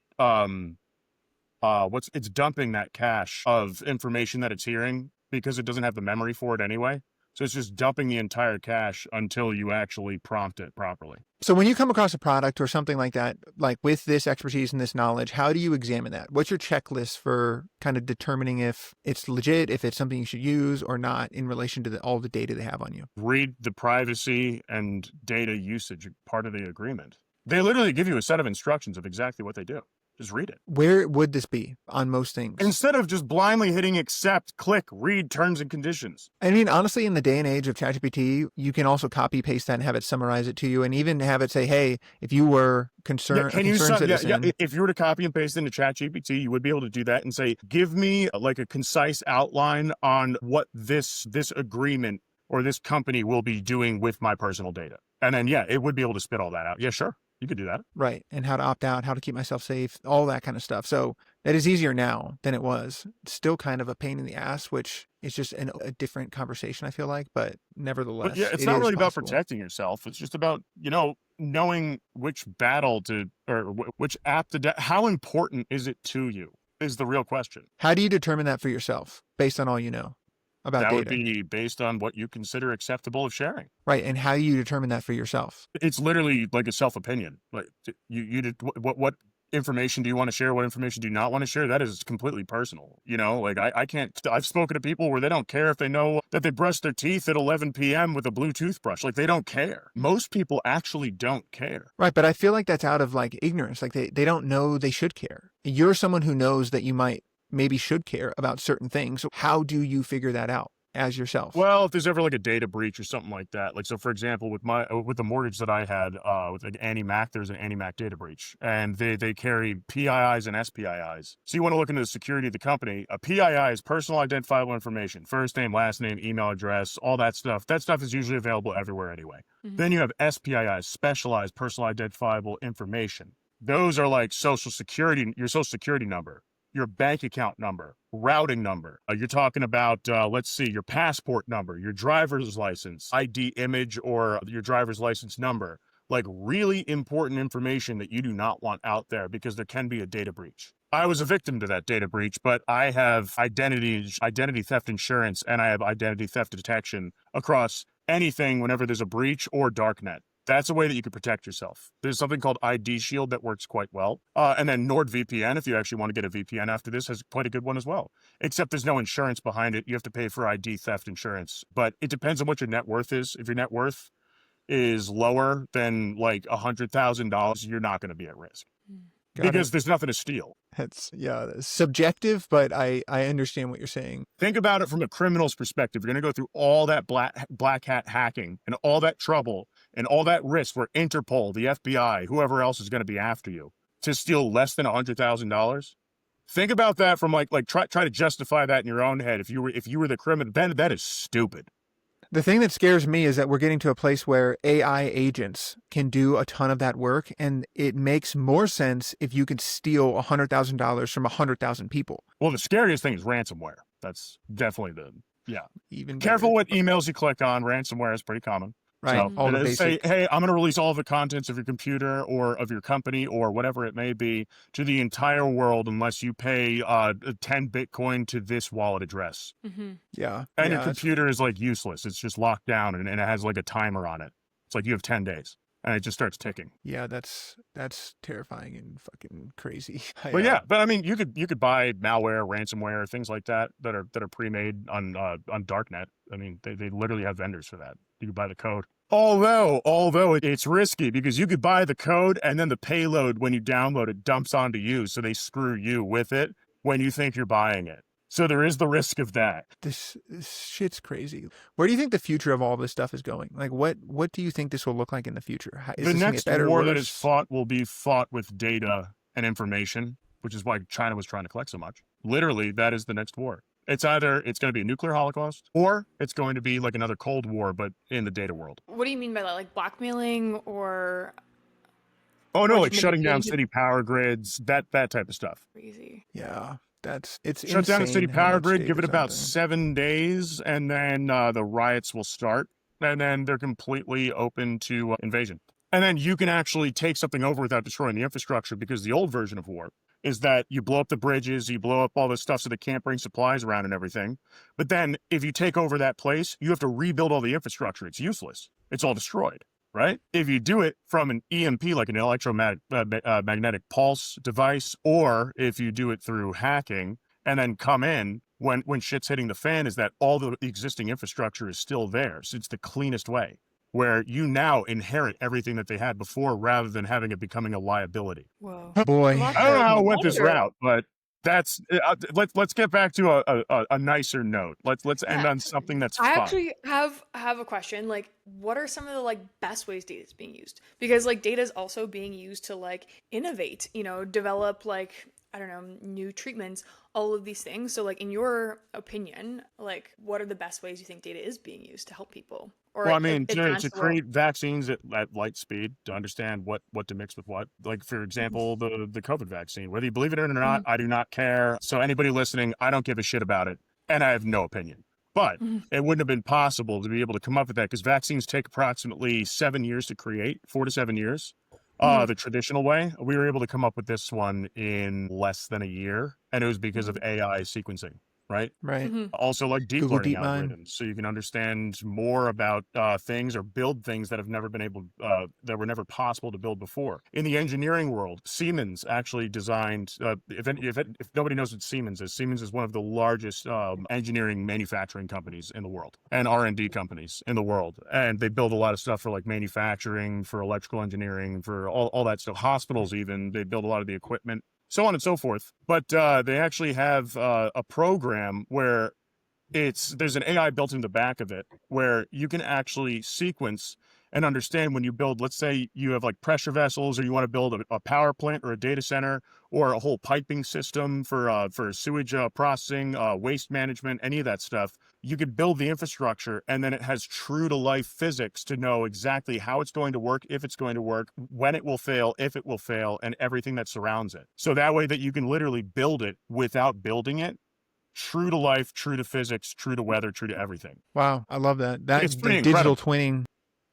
it's dumping that cache of information that it's hearing because it doesn't have the memory for it anyway. So it's just dumping the entire cache until you actually prompt it properly. So when you come across a product or something like that, like with this expertise and this knowledge, how do you examine that? What's your checklist for kind of determining if it's legit, if it's something you should use or not in relation to all the data they have on you? Read the privacy and data usage part of the agreement. They literally give you a set of instructions of exactly what they do. Just read it. Where would this be on most things? Instead of just blindly hitting accept, click, read terms and conditions. I mean, honestly, in the day and age of ChatGPT, you can also copy paste that and have it summarize it to you, and even have it say, "Hey, if you were a concerned citizen." If you were to copy and paste into ChatGPT, you would be able to do that and say, "Give me like a concise outline on what this agreement or this company will be doing with my personal data." And then yeah, it would be able to spit all that out. Yeah, sure, you could do that. Right. And how to opt out, how to keep myself safe, all that kind of stuff. So that is easier now than it was. It's still kind of a pain in the ass, which is just a different conversation, I feel like. But nevertheless, But yeah, it's it not is really about possible. protecting yourself. It's just about, knowing which battle to, or which app to, how important is it to you is the real question. How do you determine that for yourself based on all you know about That would data? be based on what you consider acceptable of sharing. Right. And how do you determine that for yourself? It's literally like a self-opinion. Like you did what information do you want to share? What information do you not want to share? That is completely personal. Like I can't, I've spoken to people where they don't care if they know that they brushed their teeth at 11 p.m. with a blue toothbrush. Like they don't care. Most people actually don't care. Right. But I feel like that's out of like ignorance. Like they don't know they should care. You're someone who knows that you maybe should care about certain things. So how do you figure that out as yourself? Well, if there's ever like a data breach or something like that, like so for example, with the mortgage that I had with like Annie Mac, there's an Annie Mac data breach, and they carry PIIs and SPIIs. So you want to look into the security of the company. A PII is personal identifiable information: first name, last name, email address, all that stuff. That stuff is usually available everywhere anyway. Mhm. Then you have SPIIs, specialized personal identifiable information. Those are like your social security number, your bank account number, routing number. You're talking about, let's see, your passport number, your driver's license, ID image, or your driver's license number. Like really important information that you do not want out there because there can be a data breach. I was a victim to that data breach, but I have identity theft insurance, and I have identity theft detection across anything whenever there's a breach or darknet. That's a way that you can protect yourself. There's something called ID Shield that works quite well. And then NordVPN, if you actually want to get a VPN after this, has quite a good one as well. Except there's no insurance behind it. You have to pay for ID theft insurance. But it depends on what your net worth is. If your net worth is lower than like $100,000, you're not going to be at risk. Because there's nothing to steal. That's subjective, but I understand what you're saying. Think about it from a criminal's perspective. You're going to go through all that black hat hacking and all that trouble and all that risk for Interpol, the FBI, whoever else is going to be after you to steal less than $100,000. Think about that from like try to justify that in your own head. If you were the criminal, then that is stupid. The thing that scares me is that we're getting to a place where AI agents can do a ton of that work, and it makes more sense if you can steal $100,000 from 100,000 people. Well, the scariest thing is ransomware. That's definitely Even careful better. what emails you click on. Ransomware is pretty common. Right. So All the say, basic. hey, I'm going to release all the contents of your computer or of your company or whatever it may be to the entire world unless you pay 10 Bitcoin to this wallet address. Yeah. And your computer is like useless. It's just locked down and it has like a timer on it. It's like you have 10 days and it just starts ticking. Yeah, that's terrifying and fucking crazy. But I mean, you could buy malware, ransomware, things like that are pre-made on darknet. I mean, they literally have vendors for that. You could buy the code. Although it's risky because you could buy the code and then the payload when you download it dumps onto you, so they screw you with it when you think you're buying it. So there is the risk of that. This shit's crazy. Where do you think the future of all this stuff is going? Like, what do you think this will look like in the future? Is The this gonna next get better, war that worse? is fought will be fought with data and information, which is why China was trying to collect so much. Literally, that is the next war. It's either it's going to be a nuclear holocaust or it's going to be like another Cold War, but in the data world. What do you mean by that? Like blackmailing or? Oh no, Or like just shutting down manipulating city power grids, that type of stuff. Crazy. Yeah, it's Shut down a city insane how power much grid, give it data's out about there. 7 days, and then the riots will start, and then they're completely open to invasion. And then you can actually take something over without destroying the infrastructure, because the old version of war is that you blow up the bridges, you blow up all this stuff so they can't bring supplies around and everything. But then if you take over that place, you have to rebuild all the infrastructure. It's useless. It's all destroyed, right? If you do it from an EMP, like an electromagnetic pulse device, or if you do it through hacking and then come in when shit's hitting the fan, is that all the existing infrastructure is still there. So it's the cleanest way, where you now inherit everything that they had before rather than having it becoming a liability. Whoa. Boy, Lots I don't know of how it went this wonder. route, but that's let's get back to a nicer note. Let's end Yeah. on something that's I fun. actually have a question. Like, what are some of the like best ways data is being used? Because like data is also being used to like innovate, develop like, I don't know, new treatments, all of these things. So like in your opinion, like what are the best ways you think data is being used to help people? Or Well, I mean, advance to the world? create vaccines at light speed, to understand what to mix with what. Like, for example, the COVID vaccine. Whether you believe it or not, I do not care. So anybody listening, I don't give a shit about it, and I have no opinion. But it wouldn't have been possible to be able to come up with that, because vaccines take approximately 7 years to create, 4 to 7 years. The traditional way, we were able to come up with this one in less than a year, and it was because of AI sequencing, right? right. Also, like deep Google learning DeepMind. algorithms, so you can understand more about things or build things that have never been able, that were never possible to build before. In the engineering world, Siemens actually designed. If nobody knows what Siemens is one of the largest engineering manufacturing companies in the world and R&D companies in the world, and they build a lot of stuff for like manufacturing, for electrical engineering, for all that stuff. Hospitals, even, they build a lot of the equipment, so on and so forth. But they actually have a program where there's an AI built in the back of it, where you can actually sequence and understand when you build, let's say you have like pressure vessels, or you want to build a power plant or a data center or a whole piping system for sewage processing, waste management, any of that stuff. You could build the infrastructure, and then it has true to life physics to know exactly how it's going to work, if it's going to work, when it will fail, if it will fail, and everything that surrounds it. So that way that you can literally build it without building it. True to life, true to physics, true to weather, true to everything. Wow, I love that. It's pretty digital incredible. twinning.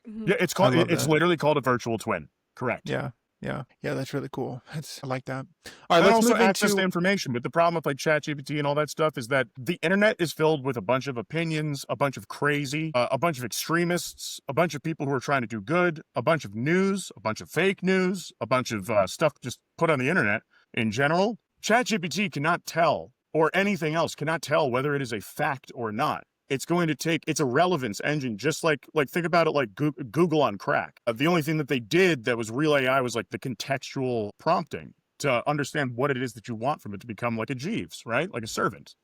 Yeah, it's I love it's that. literally called a virtual twin. Correct. Yeah. Yeah. Yeah, that's really cool. I like that. All right, And let's also move access to into information. But the problem with like ChatGPT and all that stuff is that the internet is filled with a bunch of opinions, a bunch of crazy, a bunch of extremists, a bunch of people who are trying to do good, a bunch of news, a bunch of fake news, a bunch of stuff just put on the internet in general. ChatGPT cannot tell, or anything else cannot tell whether it is a fact or not. It's going to take, it's a relevance engine, just like think about it like Google on crack. The only thing that they did that was real AI was like the contextual prompting to understand what it is that you want from it to become like a Jeeves, right? Like a servant.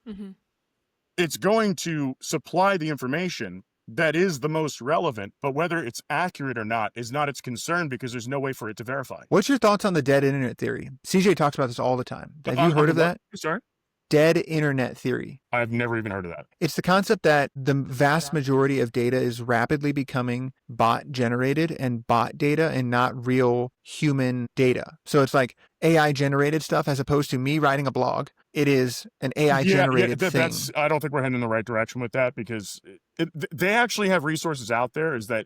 Mm-hmm. It's going to supply the information that is the most relevant, but whether it's accurate or not is not its concern because there's no way for it to verify. what's your thoughts on the dead internet theory? CJ talks about this all the time. Have you heard of that? Sorry? Dead internet theory. I've never even heard of that. It's the concept that the vast majority of data is rapidly becoming bot generated and bot data and not real human data. So it's like AI generated stuff as opposed to me writing a blog. It is an AI generated thing. I don't think we're heading in the right direction with that because they actually have resources out there. Is that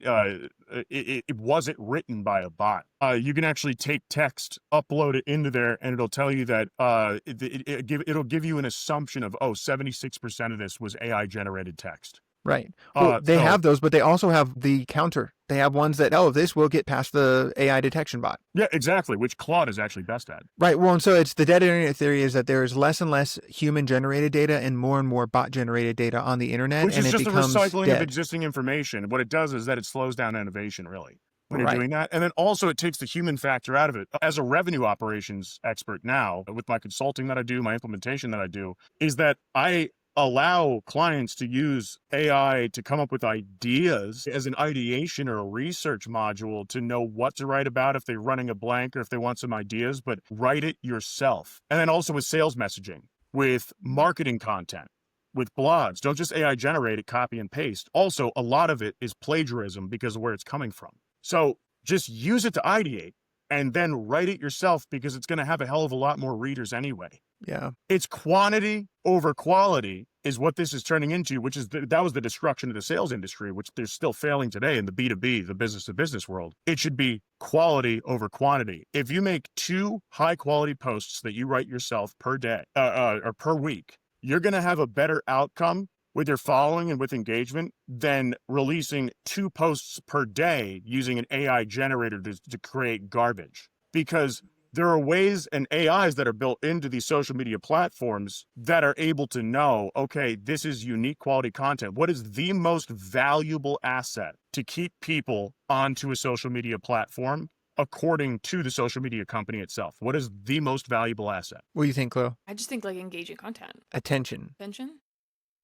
it wasn't written by a bot. You can actually take text, upload it into there, and it'll tell you that it'll give you an assumption of 76% of this was AI generated text. Right. Well, they have those, but they also have the counter. They have ones that, this will get past the AI detection bot. Yeah, exactly, which Claude is actually best at. Right. Well, and so it's the dead internet theory is that there is less and less human-generated data and more bot-generated data on the internet. Which and is it just a becomes recycling dead. of existing information. What it does is that it slows down innovation, really, when you're Right. doing that. And then also it takes the human factor out of it. As a revenue operations expert now, with my consulting that I do, my implementation that I do, is that I allow clients to use AI to come up with ideas as an ideation or a research module to know what to write about if they're running a blank or if they want some ideas, but write it yourself. And then also with sales messaging, with marketing content, with blogs. Don't just AI generate it, copy and paste. Also, a lot of it is plagiarism because of where it's coming from. So just use it to ideate and then write it yourself because it's going to have a hell of a lot more readers anyway. Yeah. It's quantity over quality is what this is turning into, which is that was the destruction of the sales industry, which they're still failing today in the B2B, the business to business world. It should be quality over quantity. If you make 2 high quality posts that you write yourself per day or per week, you're going to have a better outcome with your following and with engagement than releasing 2 posts per day using an AI generator to create garbage. Because there are ways and AIs that are built into these social media platforms that are able to know, okay, this is unique quality content. What is the most valuable asset to keep people onto a social media platform according to the social media company itself? What is the most valuable asset? What do you think, Chloe? I just think like engaging content. Attention. Attention?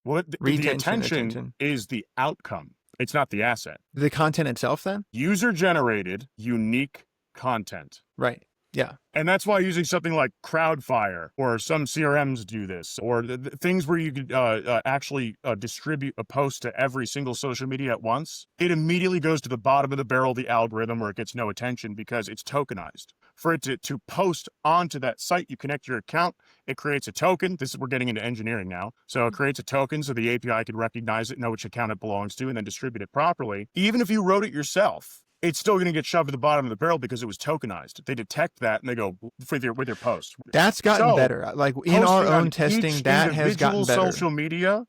Well, the Retention, attention is the outcome. It's not the asset. The content itself then? User-generated, unique content. Right. Yeah. And that's why using something like Crowdfire or some CRMs do this, or the things where you could actually distribute a post to every single social media at once, it immediately goes to the bottom of the barrel of the algorithm where it gets no attention because it's tokenized. For it to post onto that site, you connect your account, it creates a token. We're getting into engineering now. So it creates a token so the API could recognize it, know which account it belongs to, and then distribute it properly. Even if you wrote it yourself, it's still going to get shoved to the bottom of the barrel because it was tokenized. They detect that and they go with your post. That's gotten better. Like in our own testing, that has gotten better. Social media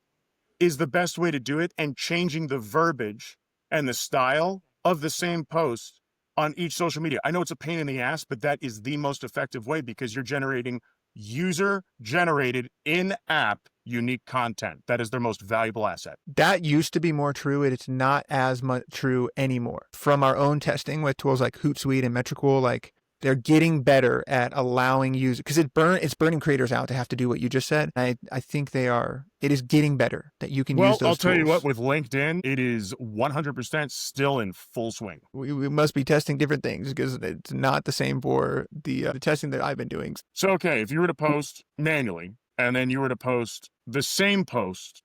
is the best way to do it, and changing the verbiage and the style of the same post on each social media. I know it's a pain in the ass, but that is the most effective way because you're generating user-generated in-app unique content. That is their most valuable asset. That used to be more true. It's not as much true anymore. From our own testing with tools like Hootsuite and Metricool, like they're getting better at allowing users, because it's burning creators out to have to do what you just said. I think it is getting better that you can use those tools. Well, I'll tell you what, with LinkedIn, it is 100% still in full swing. We must be testing different things because it's not the same for the testing that I've been doing. So, okay, if you were to post manually and then you were to post the same post,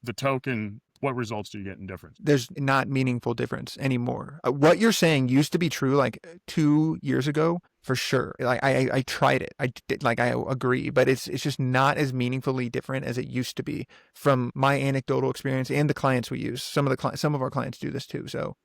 the token, what results do you get in difference? There's not meaningful difference anymore. What you're saying used to be true like 2 years ago, for sure. Like I tried it. I agree, but it's just not as meaningfully different as it used to be from my anecdotal experience and the clients we use. Some of our clients do this too. So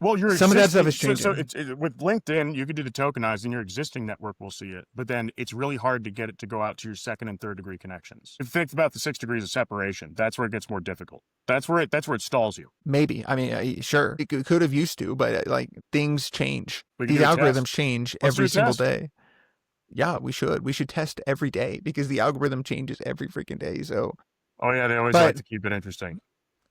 Well, your Some of that stuff existing, is changing. with LinkedIn, you can do the tokenized and your existing network will see it, but then it's really hard to get it to go out to your second and third degree connections. If you think about the 6 degrees of separation, that's where it gets more difficult. That's where it stalls you. Maybe. I mean, sure, it could have used to, but like things change. We can These do a algorithms test. change Let's do every a single test. day. Yeah, we should. We should test every day because the algorithm changes every freaking day. So, Oh yeah, they always but like to keep it interesting.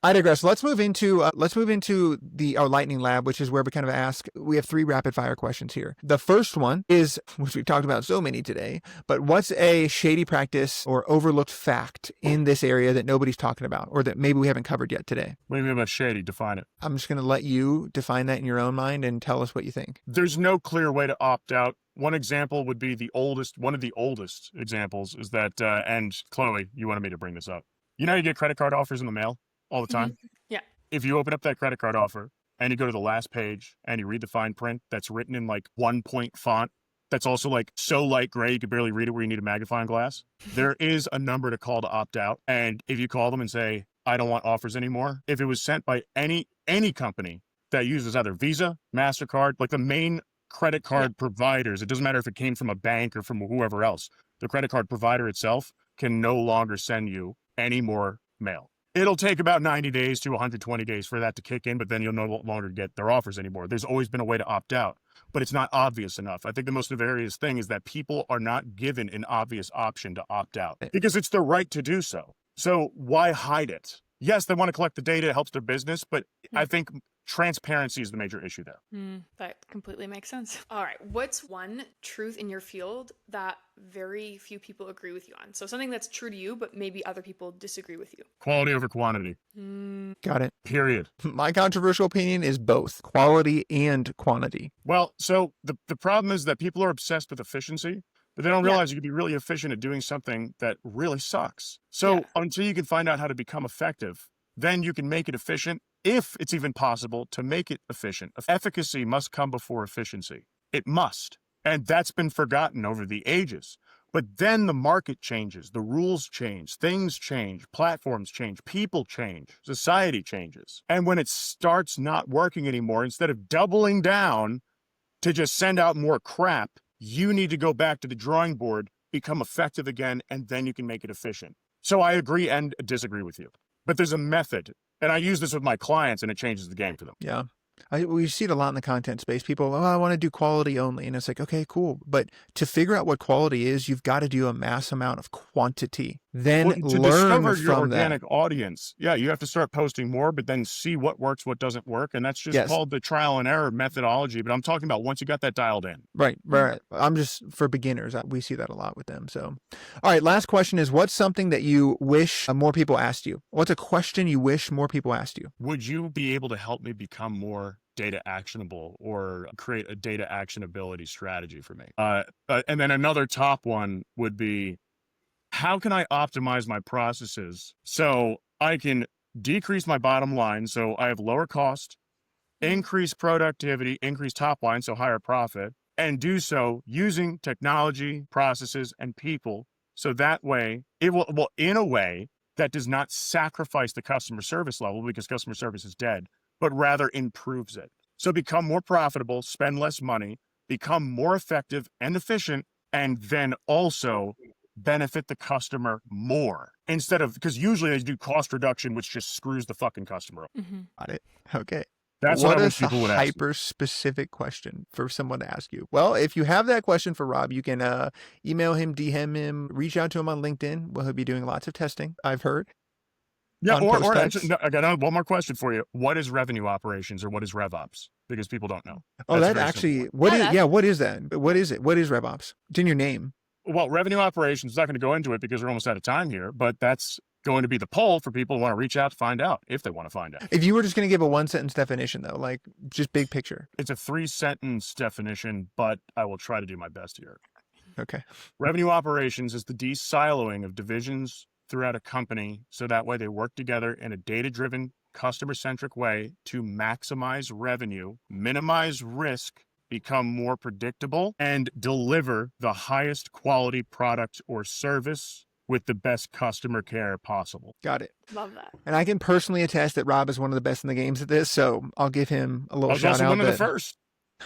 I digress. Let's move into our lightning lab, which is where we kind of ask. We have 3 rapid fire questions here. The first one is, which we've talked about so many today, but what's a shady practice or overlooked fact in this area that nobody's talking about, or that maybe we haven't covered yet today? What do you mean by shady? Define it. I'm just going to let you define that in your own mind and tell us what you think. There's no clear way to opt out. One example would be one of the oldest examples is that, and Chloe, you wanted me to bring this up. You know, you get credit card offers in the mail all the time. Yeah. If you open up that credit card offer and you go to the last page and you read the fine print that's written in like 1-point font, that's also like so light gray you could barely read it where you need a magnifying glass, there is a number to call to opt out. And if you call them and say, I don't want offers anymore, if it was sent by any company that uses either Visa, MasterCard, like the main credit card providers, it doesn't matter if it came from a bank or from whoever else, the credit card provider itself can no longer send you any more mail. It'll take about 90 days to 120 days for that to kick in, but then you'll no longer get their offers anymore. There's always been a way to opt out, but it's not obvious enough. I think the most nefarious thing is that people are not given an obvious option to opt out because it's their right to do so. So why hide it? Yes, they want to collect the data, it helps their business, but I think transparency is the major issue there. That completely makes sense. All right. What's one truth in your field that very few people agree with you on? So something that's true to you, but maybe other people disagree with you. Quality over quantity. Got it. Period. My controversial opinion is both quality and quantity. Well, so the problem is that people are obsessed with efficiency, but they don't realize you can be really efficient at doing something that really sucks. So until you can find out how to become effective, then you can make it efficient, if it's even possible to make it efficient. Efficacy must come before efficiency. It must. And that's been forgotten over the ages. But then the market changes, the rules change, things change, platforms change, people change, society changes. And when it starts not working anymore, instead of doubling down to just send out more crap, you need to go back to the drawing board, become effective again, and then you can make it efficient. So I agree and disagree with you. But there's a method. And I use this with my clients and it changes the game for them. Yeah. We see it a lot in the content space. People, I want to do quality only. And it's like, okay, cool. But to figure out what quality is, you've got to do a mass amount of quantity. Then to learn discover your from organic that. audience. Yeah, you have to start posting more, but then see what works, what doesn't work. And that's just called the trial and error methodology. But I'm talking about once you got that dialed in. Right. I'm just for beginners. We see that a lot with them. So, all right. Last question is, what's something that you wish more people asked you? What's a question you wish more people asked you? Would you be able to help me become more data actionable or create a data actionability strategy for me? And then another top one would be, how can I optimize my processes so I can decrease my bottom line so I have lower cost, increase productivity, increase top line, so higher profit, and do so using technology, processes, and people. So that way, it will in a way that does not sacrifice the customer service level because customer service is dead, but rather improves it. So become more profitable, spend less money, become more effective and efficient, and then also benefit the customer more instead of, because usually they do cost reduction, which just screws the fucking customer up. Got it. Okay. That's what what I is wish people would a ask. hyper-specific question for someone to ask you? Well, if you have that question for Rob, you can email him, DM him, reach out to him on LinkedIn. Well, he'll be doing lots of testing, I've heard. Yeah, or actually, no, I got one more question for you. What is revenue operations or what is RevOps? Because people don't know. Oh, That's that very actually, simple. what is that? What is it? What is RevOps? It's in your name. Well, revenue operations, not going to go into it because we're almost out of time here, but that's going to be the poll for people who want to reach out to find out if they want to find out. If you were just going to give a 1-sentence definition, though, like just big picture. It's a 3-sentence definition, but I will try to do my best here. Okay. Revenue operations is the de-siloing of divisions throughout a company so that way they work together in a data-driven, customer-centric way to maximize revenue, minimize risk, become more predictable, and deliver the highest quality product or service with the best customer care possible. Got it. Love that. And I can personally attest that Rob is one of the best in the games at this, so I'll give him a I little was shout also out one of the that first.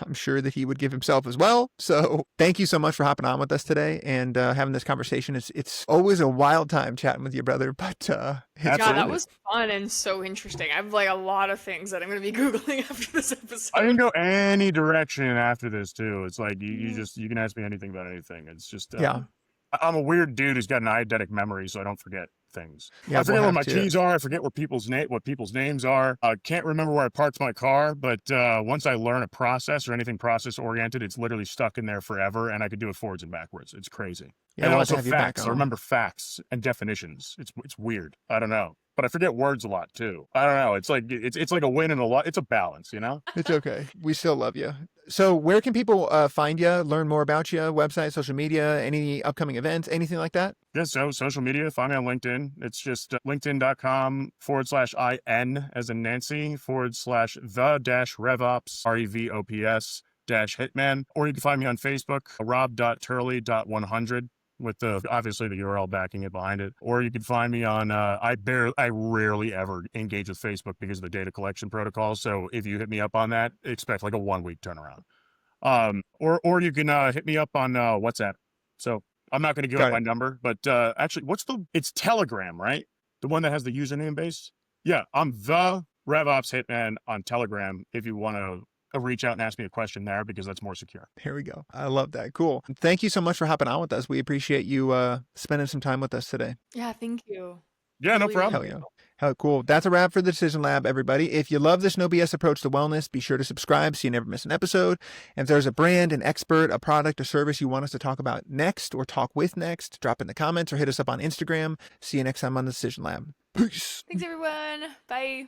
I'm sure that he would give himself as well. So thank you so much for hopping on with us today and having this conversation. It's always a wild time chatting with you, brother, but it's Yeah, Absolutely. that was fun and so interesting. I have like a lot of things that I'm going to be Googling after this episode. I can go any direction after this too. It's like you can ask me anything about anything. It's just yeah. I'm a weird dude who's got an eidetic memory, so I don't forget things. Yeah, I forget we'll where have my to. keys are. I forget what people's names are. I can't remember where I parked my car, but once I learn a process or anything process oriented, it's literally stuck in there forever, and I could do it forwards and backwards. It's crazy. Yeah, And we'll have to also have you back facts. I on. remember facts and definitions. It's weird. I don't know. But I forget words a lot too. I don't know. It's like a win and a lot. It's a balance, you know? It's okay. We still love you. So where can people find you, learn more about you, website, social media, any upcoming events, anything like that? Yeah, so social media, find me on LinkedIn. It's just linkedin.com/IN as in Nancy /the-RevOps, REVOPS -Hitman. Or you can find me on Facebook, rob.turley.100 with obviously the URL backing it behind it. Or you can find me on, I rarely ever engage with Facebook because of the data collection protocol. So if you hit me up on that, expect like a 1-week turnaround. Or you can hit me up on WhatsApp. So I'm not going to give Got up it. my number, but actually, it's Telegram, right? The one that has the username base? Yeah, I'm the RevOps Hitman on Telegram if you want to reach out and ask me a question there because that's more secure. Here we go. I love that. Cool. Thank you so much for hopping on with us. We appreciate you spending some time with us today. Yeah, thank you. Yeah, no Really, problem. really Hell yeah. cool. Hell, cool. That's a wrap for the Decision Lab, everybody. If you love this no BS approach to wellness, be sure to subscribe so you never miss an episode. And if there's a brand, an expert, a product, a service you want us to talk about next or talk with next, drop in the comments or hit us up on Instagram. See you next time on the Decision Lab. Peace. Thanks, everyone. Bye.